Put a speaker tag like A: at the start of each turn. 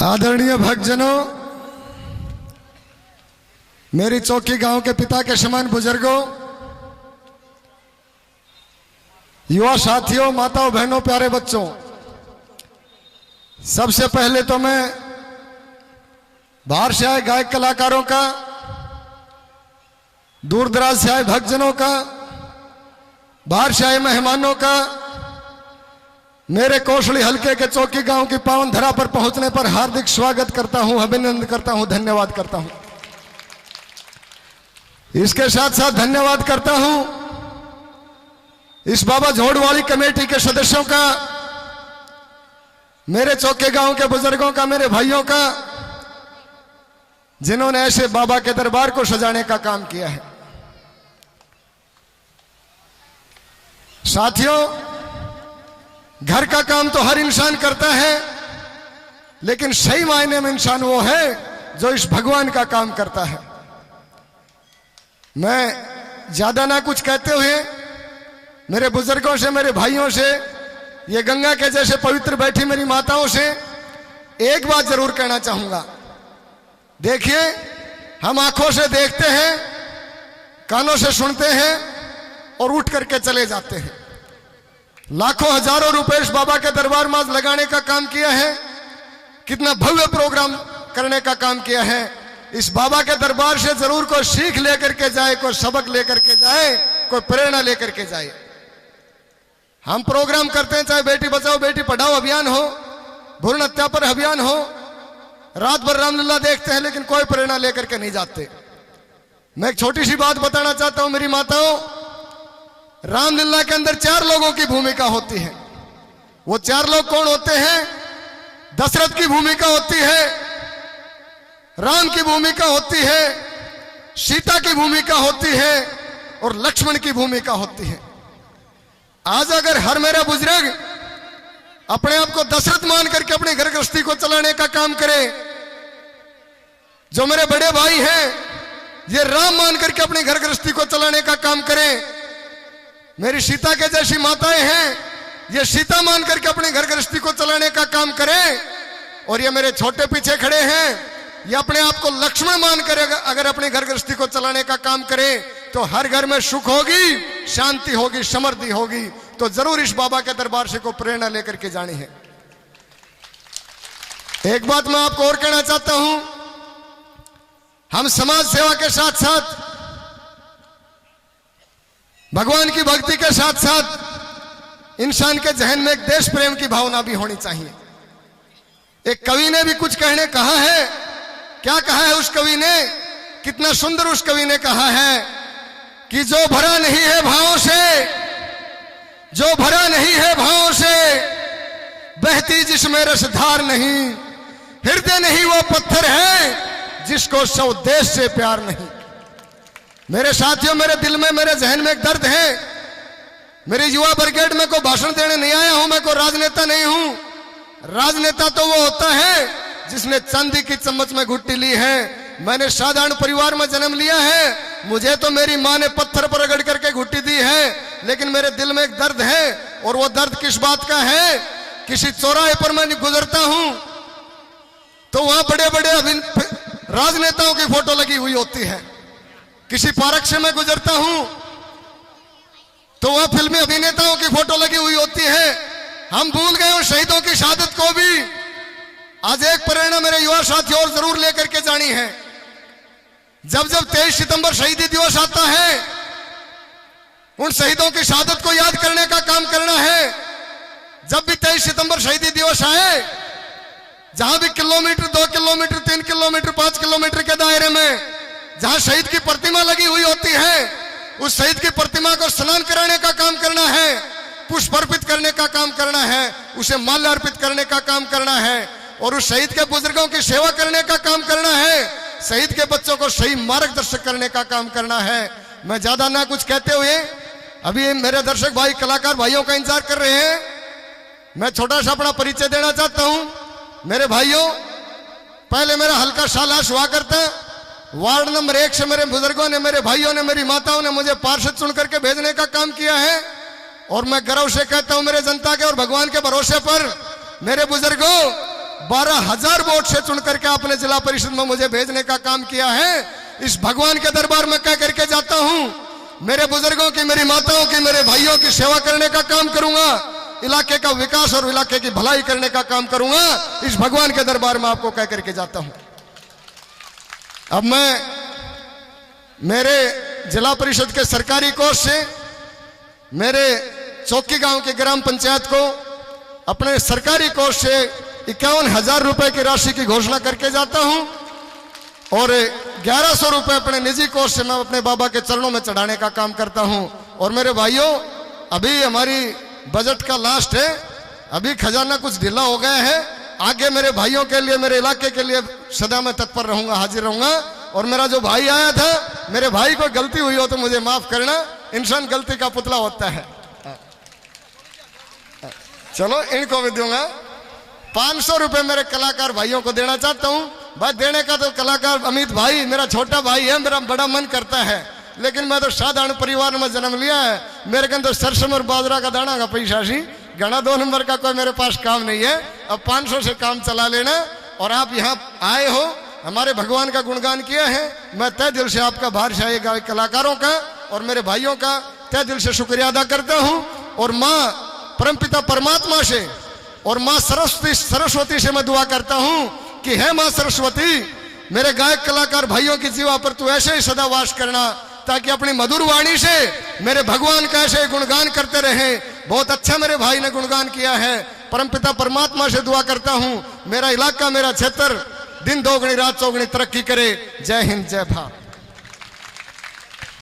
A: आदरणीय भक्तजनों, मेरी चौकी गांव के पिता के समान बुजुर्गों, युवा साथियों, माताओं, बहनों, प्यारे बच्चों, सबसे पहले तो मैं बाहर से आए गायक कलाकारों का, दूर दराज से आए भक्तजनों का, बाहर से आए मेहमानों का, मेरे कौशली हल्के के चौकी गांव की पावन धरा पर पहुंचने पर हार्दिक स्वागत करता हूं, अभिनंदन करता हूं, धन्यवाद करता हूं। इसके साथ साथ धन्यवाद करता हूं इस बाबा झोड़वाली कमेटी के सदस्यों का, मेरे चौके गांव के बुजुर्गों का, मेरे भाइयों का, जिन्होंने ऐसे बाबा के दरबार को सजाने का काम किया है। साथियों, घर का काम तो हर इंसान करता है, लेकिन सही मायने में इंसान वो है जो इस भगवान का काम करता है। मैं ज्यादा ना कुछ कहते हुए मेरे बुजुर्गों से, मेरे भाइयों से, ये गंगा के जैसे पवित्र बैठी मेरी माताओं से एक बात जरूर कहना चाहूंगा। देखिए, हम आंखों से देखते हैं, कानों से सुनते हैं और उठ करके चले जाते हैं। लाखों हजारों रुपए इस बाबा के दरबार में लगाने का काम किया है, कितना भव्य प्रोग्राम करने का काम किया है। इस बाबा के दरबार से जरूर कोई सीख लेकर के जाए, कोई सबक लेकर के जाए, कोई प्रेरणा लेकर के जाए। हम प्रोग्राम करते हैं, चाहे बेटी बचाओ बेटी पढ़ाओ अभियान हो, भ्रूण हत्या पर अभियान हो, रात भर रामलीला देखते हैं, लेकिन कोई प्रेरणा लेकर के नहीं जाते। मैं एक छोटी सी बात बताना चाहता हूं मेरी माताओं, रामलीला के अंदर 4 लोगों की भूमिका होती है। वो 4 लोग कौन होते हैं? दशरथ की भूमिका होती है, राम की भूमिका होती है, सीता की भूमिका होती है और लक्ष्मण की भूमिका होती है। आज अगर हर मेरा बुजुर्ग अपने आप को दशरथ मान करके अपनी घर गृहस्थी को चलाने का काम करे, जो मेरे बड़े भाई हैं ये राम मान करके अपनी घर गृहस्थी को चलाने का काम करें, मेरी सीता के जैसी माताएं हैं ये सीता मान करके अपनी घर गृहस्थी को चलाने का काम करें, और ये मेरे छोटे पीछे खड़े हैं ये अपने आप को लक्ष्मण मान कर अगर अपनी घर गृहस्थी को चलाने का काम करें तो हर घर में सुख होगी, शांति होगी, समृद्धि होगी। तो जरूर इस बाबा के दरबार से को प्रेरणा लेकर के जानी है। एक बात मैं आपको और कहना चाहता हूं, हम समाज सेवा के साथ साथ, भगवान की भक्ति के साथ साथ इंसान के जहन में एक देश प्रेम की भावना भी होनी चाहिए। एक कवि ने भी कुछ कहने कहा है, क्या कहा है उस कवि ने? कितना सुंदर उस कवि ने कहा है कि जो भरा नहीं है भावों से, जो भरा नहीं है भावों से, बहती जिसमें रसधार नहीं, हृदय नहीं वो पत्थर है जिसको स्वदेश से प्यार नहीं। मेरे साथियों, मेरे दिल में, मेरे जहन में एक दर्द है। मेरी युवा ब्रिगेड में को भाषण देने नहीं आया हूं, मैं को राजनेता नहीं हूं। राजनेता तो वो होता है जिसने चांदी की चम्मच में घुट्टी ली है। मैंने साधारण परिवार में जन्म लिया है, मुझे तो मेरी मां ने पत्थर पर रगड़ करके घुट्टी दी है, लेकिन मेरे दिल में एक दर्द है। और वो दर्द किस बात का है? किसी चौराहे पर मैं गुजरता हूं तो वहां बड़े बड़े राजनेताओं की फोटो लगी हुई होती है। किसी पार्क से मैं गुजरता हूं तो वहां फिल्मी अभिनेताओं की फोटो लगी हुई होती है। हम भूल गए उन शहीदों की शहादत को भी। आज एक प्रेरणा मेरे युवा साथियों और जरूर लेकर के जानी है। जब जब 23 सितंबर शहीदी दिवस आता है, उन शहीदों की शहादत को याद करने का काम करना है। जब भी 23 सितंबर शहीदी दिवस आए, जहां भी किलोमीटर, 2 किलोमीटर, 3 किलोमीटर, 5 किलोमीटर के दायरे में जहां शहीद की प्रतिमा लगी हुई होती है, उस शहीद की प्रतिमा को स्नान कराने का काम करना है, पुष्प अर्पित करने का काम करना है, उसे माल्य अर्पित करने का काम करना है, और उस शहीद के बुजुर्गों की सेवा करने का काम करना है, शहीद के बच्चों को सही मार्गदर्शक करने का काम करना है। मैं ज्यादा ना कुछ कहते हुए, अभी मेरे दर्शक भाई, कलाकार भाइयों का इंतजार कर रहे हैं, मैं छोटा सा अपना परिचय देना चाहता हूं। मेरे भाइयों, पहले मेरा हल्का सालाश हुआ करता, वार्ड नंबर 1 से मेरे बुजुर्गों ने, मेरे भाइयों ने, मेरी माताओं ने मुझे पार्षद चुन करके भेजने का काम किया है, और मैं गर्व से कहता हूं मेरे जनता के और भगवान के भरोसे पर, मेरे बुजुर्गों, 12,000 वोट से चुन करके आपने जिला परिषद में मुझे भेजने का काम किया है। इस भगवान के दरबार में कह करके जाता हूं, मेरे बुजुर्गों की, मेरी माताओं की, मेरे भाइयों की सेवा करने का काम करूंगा, इलाके का विकास और इलाके की भलाई करने का काम करूंगा। इस भगवान के दरबार में आपको कह करके जाता हूं। अब मैं मेरे जिला परिषद के सरकारी कोष से मेरे चौकी गांव के ग्राम पंचायत को अपने सरकारी कोष से 51,000 रुपए की राशि की घोषणा करके जाता हूं और 1100 रुपए अपने निजी कोष से मैं अपने बाबा के चरणों में चढ़ाने का काम करता हूं। और मेरे भाइयों, अभी हमारी बजट का लास्ट है, अभी खजाना कुछ ढीला हो गया है। आगे मेरे भाइयों के लिए, मेरे इलाके के लिए सदा मैं तत्पर रहूंगा, हाजिर रहूंगा। और मेरा जो भाई आया था, मेरे भाई को गलती हुई हो तो मुझे माफ करना, इंसान गलती का पुतला होता है। चलो इनको भी दूंगा। 500 रुपए मेरे कलाकार भाइयों को देना चाहता हूं। भाई देने का तो कलाकार अमित भाई मेरा छोटा भाई है, मेरा बड़ा मन करता है, लेकिन मैं तो साधारण परिवार में जन्म लिया है। मेरे के अंदर सरसों और बाजरा का दाना का पैसा सी घना 2 नंबर का कोई मेरे पास काम नहीं है। अब 500 से काम चला लेना। और आप यहाँ आए हो, हमारे भगवान का गुणगान किया है। मैं तय दिल से आपका भाषाई कलाकारों का और मेरे भाइयों का तय दिल से शुक्रिया अदा करता हूँ। और माँ परमपिता परमात्मा से और माँ सरस्वती से मैं दुआ करता हूँ कि हे माँ सरस्वती, मेरे गायक कलाकार भाइयों की जीवा पर तू ऐसे ही सदा वास करना, ताकि अपनी मधुर वाणी से मेरे भगवान का ऐसे गुणगान करते रहे। बहुत अच्छा मेरे भाई ने गुणगान किया है। परमपिता परमात्मा से दुआ करता हूँ मेरा इलाका, मेरा क्षेत्र दिन दोगुनी रात चौगुनी तरक्की करे। जय हिंद, जय भारत।